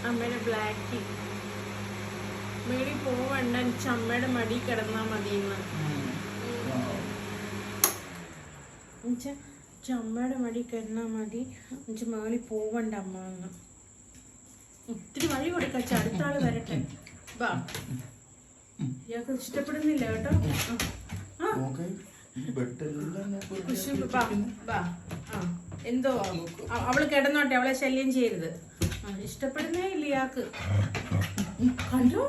അമ്മയുടെ ബ്ലാക്ക് മേടി പോവണ്ട, അമ്മയുടെ മടി കിടന്നാ മതിയെന്ന്. അമ്മയുടെ മടി കിടന്നാ മതി, മേളി പോവണ്ട അമ്മ എന്ന്. ഒത്തിരി വഴി കൊടുക്കാച്ച, അടുത്ത ആള് വരട്ടെ. വാ, ഇയാൾക്ക് ഇഷ്ടപ്പെടുന്നില്ല കേട്ടോ. എന്തോ അവള് കിടന്നോട്ടെ, അവളെ ശല്യം ചെയ്യരുത്. ഇഷ്ടപ്പെടുന്നേ ഇല്ല ഇയാൾക്ക്. കണ്ടോ,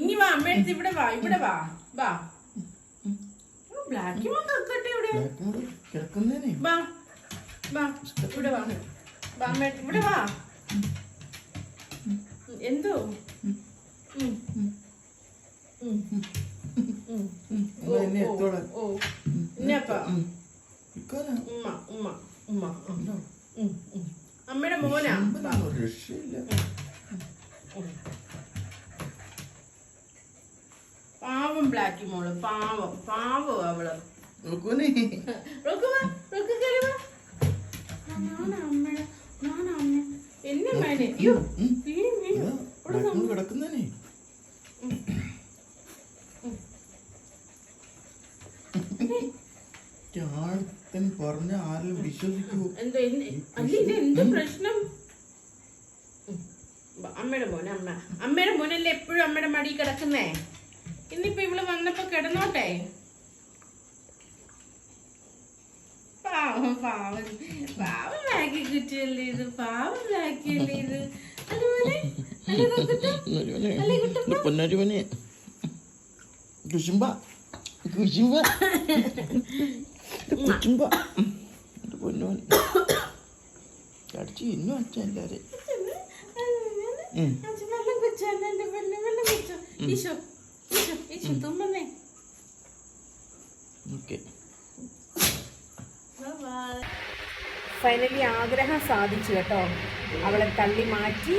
ഇനി വാ അമ്മയടുത്ത്. ഇവിടെ വാ, ഇവിടെ വാ. വാ, ബ്ലാക്ക് കേട്ടെ ഇവിടെ. വാ വാ, ഇവിടെ വാ. വാ അമ്മയടുത്ത്, ഇവിടെ വാ. എന്തോ അമ്മയുടെ മോനാ. പാവം ബ്ലാക്കി മോള്, പാവം പാവം അവള്. എന്നെ മേനെ കിടക്കുന്നേ പറഞ്ഞ ആരും വിശ്വസിക്കൂ. എന്ത് പ്രശ്നം? അമ്മയുടെ മോനെ, അമ്മയുടെ മോനല്ലേ എപ്പോഴും അമ്മയുടെ മടി കിടക്കുന്നേ. ഇന്നിപ്പോ ഇവള് വന്നപ്പോ കിടന്നോട്ടെ. പാവം പാവം പാവം ബ്ലാക്കി കുറ്റിയല്ലേ ഇത്, പാവം ബ്ലാക്കിയല്ലേ ഇത്. പൊന്നരുവനെ കുശുമ്പ കുശുമ്പ കുശുമ്പ പൊന്നോൻ കടിച്ചു ഇന്നും അച്ഛ എല്ലാരെ. ഫൈനലി ആഗ്രഹം സാധിച്ചു കേട്ടോ. അവളെ തള്ളി മാറ്റി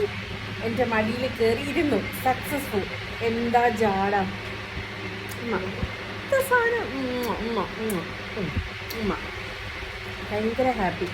എൻ്റെ മടിയിൽ കയറിയിരുന്നു. സക്സസ്ഫുൾ. എന്താ ജാട സാധനം. ഭയങ്കര ഹാപ്പി.